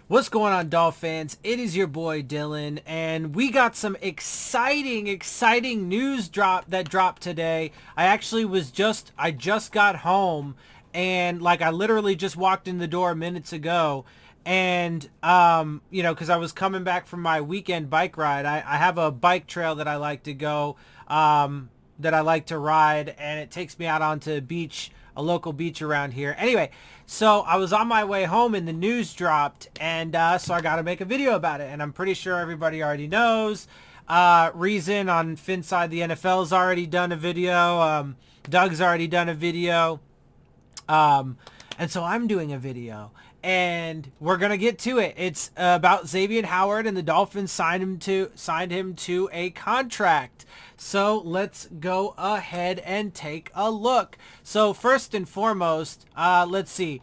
What's going on, Dolphins? It is your boy Dillon, and we got some exciting news that dropped today. I just got home, and like I literally just walked in the door minutes ago, and because I was coming back from my weekend bike ride. I have a bike trail that I like to go, that I like to ride, and it takes me out onto a local beach around here. Anyway, so I was on my way home and the news dropped, and so I got to make a video about it. And I'm pretty sure everybody already knows. Reason on Phins side, the NFL's already done a video. Doug's already done a video. And so I'm doing a video, and we're gonna get to it. It's about Xavien Howard, and the Dolphins signed him to a contract. So let's go ahead and take a look. So first and foremost, let's see.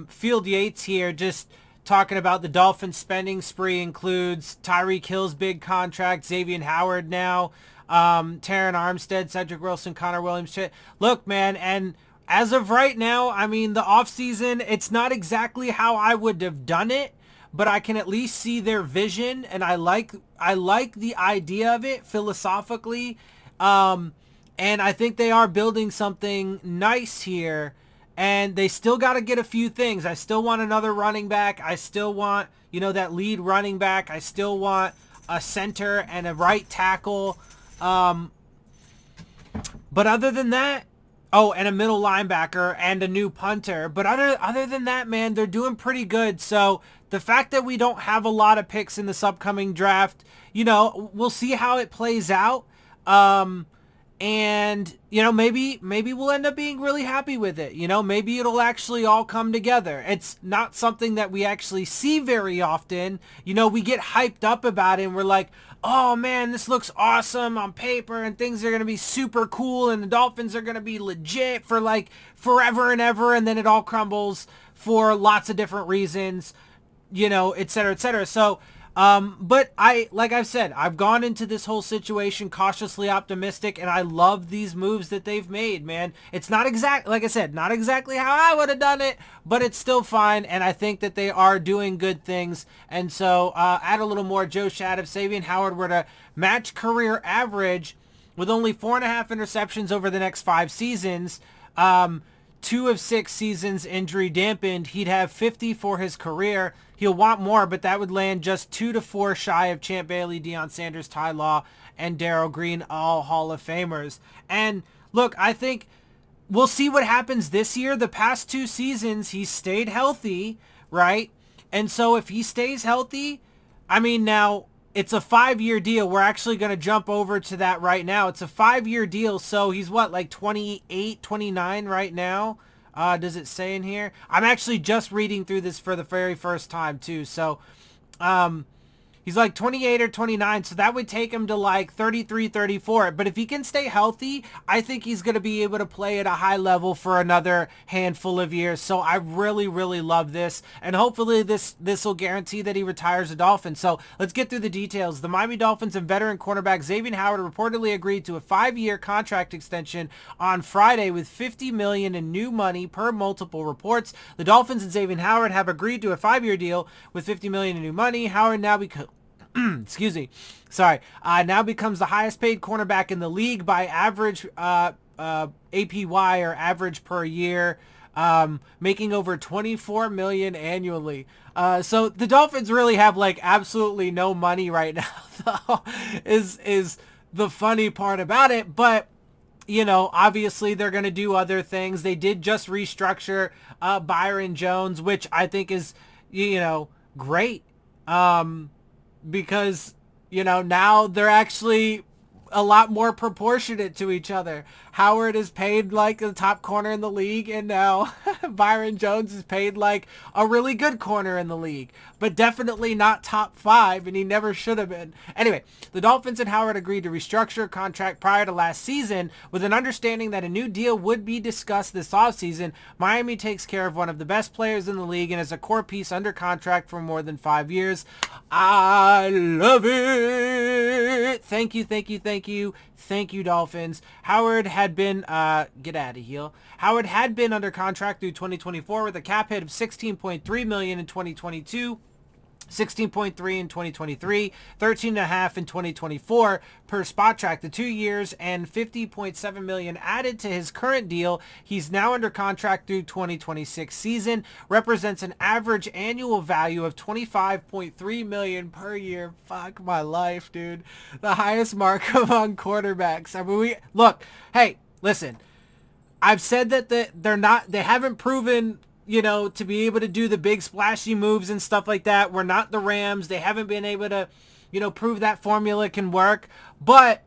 Field Yates here just talking about the Dolphins spending spree includes Tyreek Hill's big contract, Xavien Howard now, Taron Armstead, Cedric Wilson, Connor Williams. Look, man, and as of right now, I mean, the offseason, it's not exactly how I would have done it, but I can at least see their vision, and I like the idea of it philosophically. And I think they are building something nice here, and they still got to get a few things. I still want another running back. I still want, that lead running back. I still want a center and a right tackle. But other than that, oh, and a middle linebacker and a new punter. But other than that, man, they're doing pretty good. So the fact that we don't have a lot of picks in this upcoming draft, we'll see how it plays out. And, maybe we'll end up being really happy with it. Maybe it'll actually all come together. It's not something that we actually see very often. We get hyped up about it and we're like, oh man, this looks awesome on paper and things are going to be super cool and the Dolphins are going to be legit for like forever and ever. And then it all crumbles for lots of different reasons, et cetera, et cetera. So, but like I've said, I've gone into this whole situation cautiously optimistic, and I love these moves that they've made, man. It's not like I said, not exactly how I would have done it, but it's still fine, and I think that they are doing good things. And so, add a little more Joe Shad. If Xavien Howard were to match career average with only 4.5 interceptions over the next 5 seasons, 2 of 6 seasons injury dampened, he'd have 50 for his career. He'll want more, but that would land just 2 to 4 shy of Champ Bailey, Deion Sanders, Ty Law, and Darrell Green, all Hall of Famers. And look, I think we'll see what happens this year. The past 2 seasons, he's stayed healthy, right? And so if he stays healthy, I mean, now it's a 5-year deal. We're actually going to jump over to that right now. It's a 5-year deal. So he's what, like 28, 29 right now? Does it say in here? I'm actually just reading through this for the very first time too. So, he's like 28 or 29. So that would take him to like 33, 34. But if he can stay healthy, I think he's going to be able to play at a high level for another handful of years. So I really, really love this. And hopefully this will guarantee that he retires a Dolphin. So let's get through the details. The Miami Dolphins and veteran cornerback Xavien Howard reportedly agreed to a 5-year contract extension on Friday with $50 million in new money per multiple reports. The Dolphins and Xavien Howard have agreed to a 5-year deal with $50 million in new money. Howard now excuse me. Sorry. Now becomes the highest paid cornerback in the league by average APY, or average per year, making over $24 million annually. So the Dolphins really have like absolutely no money right now, though, is the funny part about it. But obviously they're going to do other things. They did just restructure Byron Jones, which I think is, great. Because, now they're actually a lot more proportionate to each other. Howard is paid like the top corner in the league, and now Byron Jones is paid like a really good corner in the league, but definitely not top 5, and he never should have been. Anyway, the Dolphins and Howard agreed to restructure a contract prior to last season with an understanding that a new deal would be discussed this offseason. Miami takes care of one of the best players in the league and is a core piece under contract for more than 5 years. I love it. Thank you, thank you, thank you. Thank you, Dolphins. Howard had been, get out of here. Howard had been under contract through 2024 with a cap hit of $16.3 million in 2022. 16.3 in 2023, 13.5 in 2024 per Spot Track. The 2 years and $50.7 million added to his current deal. He's now under contract through 2026 season. Represents an average annual value of $25.3 million per year. Fuck my life, dude. The highest mark among quarterbacks. I mean, hey, listen. I've said that they haven't proven, to be able to do the big splashy moves and stuff like that. We're not the Rams. They haven't been able to, prove that formula can work. But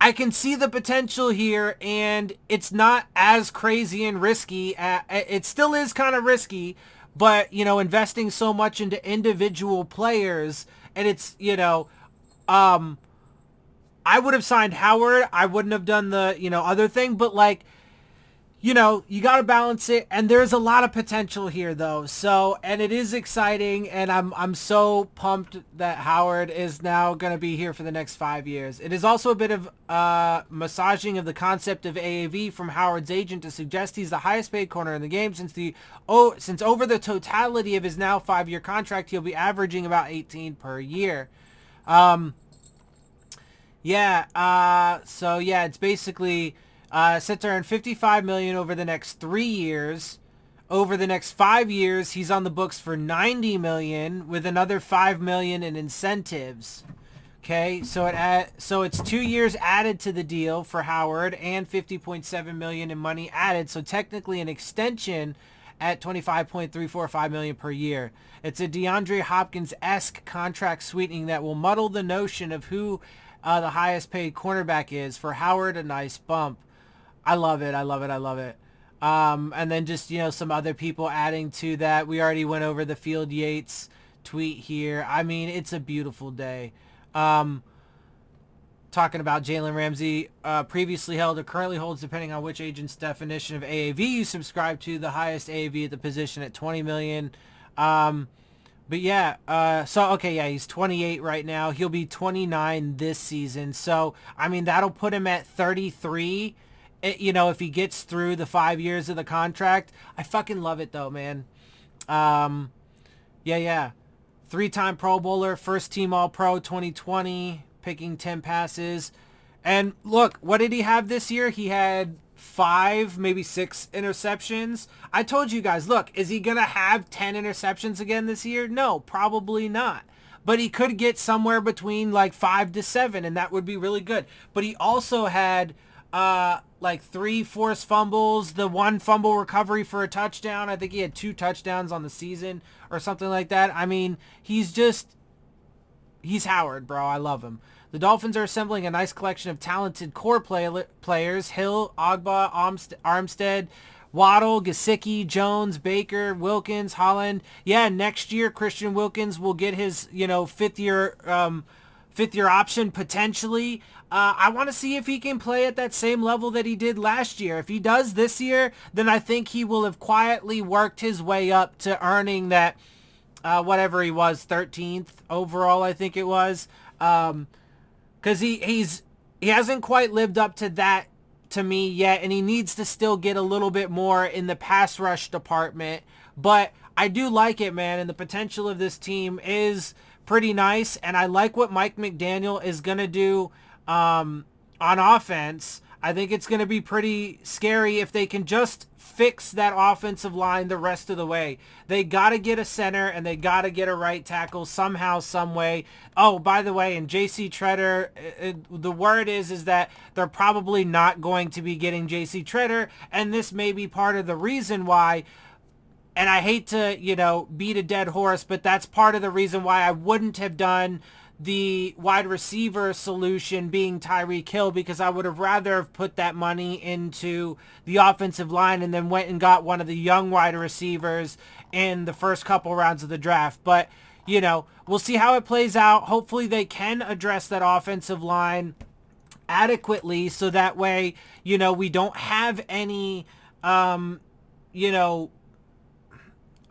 I can see the potential here, and it's not as crazy and risky. It still is kind of risky, but, investing so much into individual players, and it's, I would have signed Howard. I wouldn't have done the, other thing, but like, you got to balance it, and there's a lot of potential here, though. So, and it is exciting, and I'm so pumped that Howard is now going to be here for the next 5 years. It is also a bit of massaging of the concept of AAV from Howard's agent to suggest he's the highest paid corner in the game since over the totality of his now 5-year contract, he'll be averaging about 18 per year. So yeah, it's basically set to earn $55 million over the next 3 years. Over the next 5 years, he's on the books for $90 million with another $5 million in incentives. Okay, so it's 2 years added to the deal for Howard and $50.7 million in money added. So technically an extension at $25.345 million per year. It's a DeAndre Hopkins-esque contract sweetening that will muddle the notion of who the highest paid cornerback is. For Howard, a nice bump. I love it. And then just, some other people adding to that. We already went over the Field Yates tweet here. I mean, it's a beautiful day. Talking about Jalen Ramsey, previously held or currently holds, depending on which agent's definition of AAV you subscribe to, the highest AAV at the position at $20 million. But yeah, he's 28 right now. He'll be 29 this season. So, I mean, that'll put him at 33, if he gets through the 5 years of the contract. I fucking love it, though, man. Yeah. 3-time Pro Bowler, first team All-Pro 2020, picking 10 passes. And look, what did he have this year? He had 5, maybe 6 interceptions. I told you guys, look, is he going to have 10 interceptions again this year? No, probably not. But he could get somewhere between like 5 to 7, and that would be really good. But he also had 3 forced fumbles, the 1 fumble recovery for a touchdown. I think he had 2 touchdowns on the season or something like that. I mean, he's Howard, bro. I love him. The Dolphins are assembling a nice collection of talented core players. Hill, Ogba, Armstead, Waddle, Gesicki, Jones, Baker, Wilkins, Holland. Yeah, next year Christian Wilkins will get his, fifth year option potentially. I want to see if he can play at that same level that he did last year. If he does this year, then I think he will have quietly worked his way up to earning that, whatever he was, 13th overall, I think it was. Because he hasn't quite lived up to that to me yet, and he needs to still get a little bit more in the pass rush department. But I do like it, man, and the potential of this team is pretty nice, and I like what Mike McDaniel is going to do on offense. I think it's going to be pretty scary if they can just fix that offensive line the rest of the way. They got to get a center, and they got to get a right tackle somehow, some way. Oh, by the way, and J.C. Treader, the word is that they're probably not going to be getting J.C. Treader, and this may be part of the reason why. And I hate to, beat a dead horse, but that's part of the reason why I wouldn't have done the wide receiver solution being Tyreek Hill, because I would have rather have put that money into the offensive line and then went and got one of the young wide receivers in the first couple rounds of the draft. But, we'll see how it plays out. Hopefully they can address that offensive line adequately so that way, we don't have any, I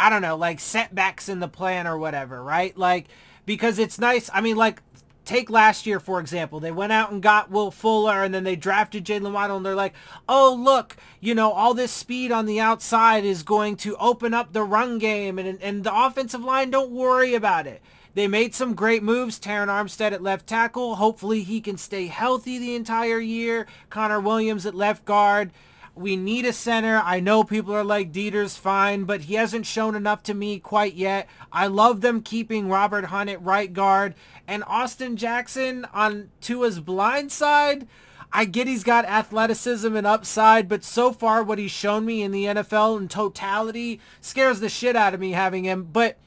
don't know, like setbacks in the plan or whatever, right? Like, because it's nice. I mean, like, take last year, for example. They went out and got Will Fuller, and then they drafted Jalen Waddle, and they're like, oh, look, all this speed on the outside is going to open up the run game, and the offensive line, don't worry about it. They made some great moves. Terron Armstead at left tackle. Hopefully he can stay healthy the entire year. Connor Williams at left guard. We need a center. I know people are like, Dieter's fine, but he hasn't shown enough to me quite yet. I love them keeping Robert Hunt at right guard. And Austin Jackson on Tua's blind side. I get he's got athleticism and upside, but so far what he's shown me in the NFL in totality scares the shit out of me having him. But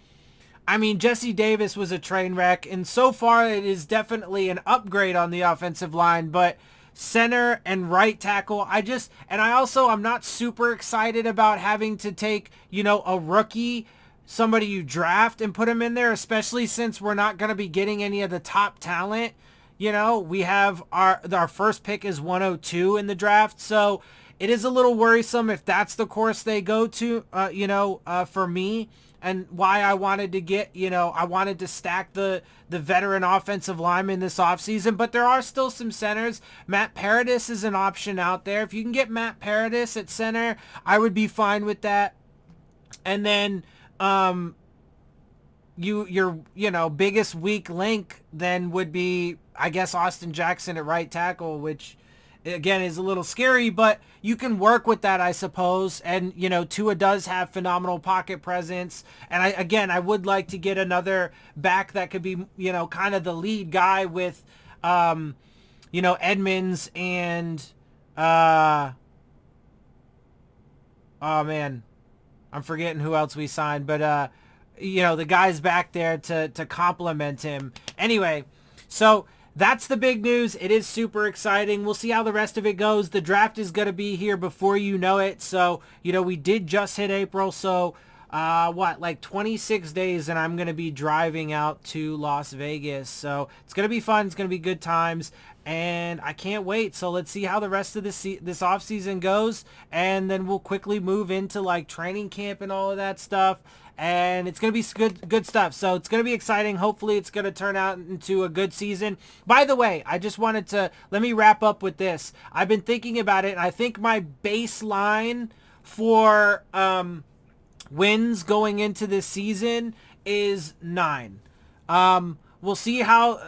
I mean, Jesse Davis was a train wreck, and so far it is definitely an upgrade on the offensive line, but center and right tackle, I'm not super excited about having to take, a rookie, somebody you draft and put him in there, especially since we're not going to be getting any of the top talent. We have our first pick is 102 in the draft, so it is a little worrisome if that's the course they go to, for me. And why I wanted to get, I wanted to stack the veteran offensive lineman this offseason. But there are still some centers. Matt Paradis is an option out there. If you can get Matt Paradis at center, I would be fine with that. And then your biggest weak link then would be, I guess, Austin Jackson at right tackle, which again is a little scary, but you can work with that, I suppose. And Tua does have phenomenal pocket presence, and I would like to get another back that could be kind of the lead guy with Edmonds and oh man, I'm forgetting who else we signed, but the guys back there to complement him. Anyway, so that's the big news. It is super exciting. We'll see how the rest of it goes. The draft is going to be here before you know it. So, we did just hit April. So, 26 days, and I'm going to be driving out to Las Vegas. So, it's going to be fun. It's going to be good times, and I can't wait. So, let's see how the rest of this offseason goes, and then we'll quickly move into, training camp and all of that stuff. And it's going to be good stuff. So it's going to be exciting. Hopefully it's going to turn out into a good season. By the way, I just wanted to, let me wrap up with this. I've been thinking about it, and I think my baseline for wins going into this season is 9. We'll see how,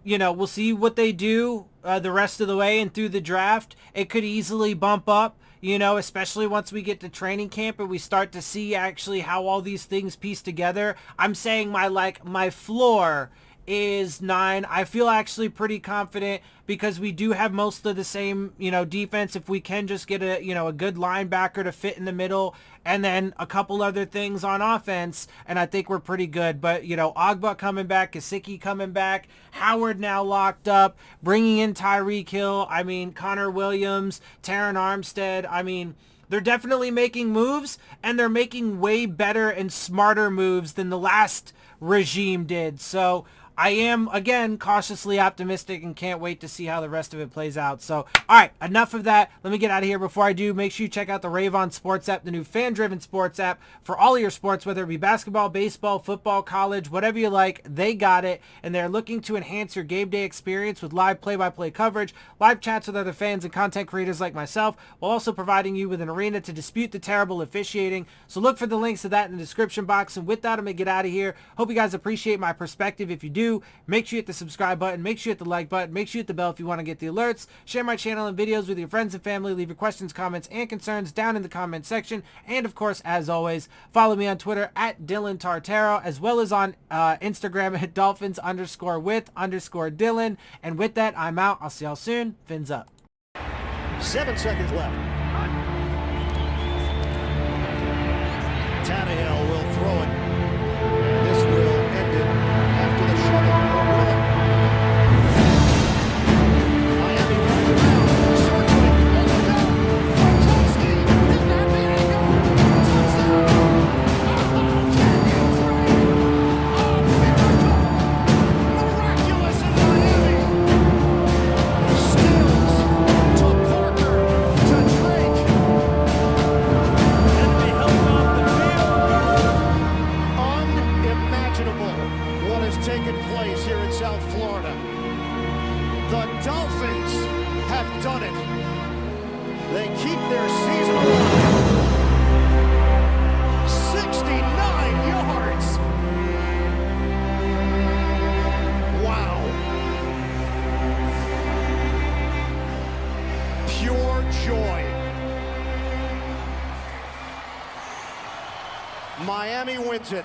we'll see what they do the rest of the way and through the draft. It could easily bump up. Especially once we get to training camp and we start to see actually how all these things piece together. I'm saying my floor is 9. I feel actually pretty confident because we do have most of the same, defense. If we can just get a good linebacker to fit in the middle and then a couple other things on offense, and I think we're pretty good. But, Ogba coming back, Gesicki coming back, Howard now locked up, bringing in Tyreek Hill, Connor Williams, Terron Armstead, they're definitely making moves, and they're making way better and smarter moves than the last regime did. So I am, again, cautiously optimistic and can't wait to see how the rest of it plays out. So, all right, enough of that. Let me get out of here. Before I do, make sure you check out the Rave On Sports App, the new fan-driven sports app for all of your sports, whether it be basketball, baseball, football, college, whatever you like, they got it. And they're looking to enhance your game day experience with live play-by-play coverage, live chats with other fans and content creators like myself, while also providing you with an arena to dispute the terrible officiating. So look for the links to that in the description box. And with that, I'm going to get out of here. Hope you guys appreciate my perspective. If you do, make sure you hit the subscribe button, make sure you hit the like button, make sure you hit the bell if you want to get the alerts. Share my channel and videos with your friends and family. Leave your questions, comments, and concerns down in the comment section. And of course, as always, follow me on Twitter at DillonTartaro, as well as on Instagram at Dolphins_with_Dillon. And with that, I'm out. I'll see y'all soon. Fins up. 7 seconds left. Tannehill will throw it. And this will end it after the shuttle. Miami runs around, circling, on the go. Gronkowski did not let it go. Touchdown. Daniels Ray. Oh, miracle. Miraculous in Miami. Stills to Parker to Drake. And they held off the field. South Florida. The Dolphins have done it. They keep their season alive. 69 yards. Wow. Pure joy. Miami wins it.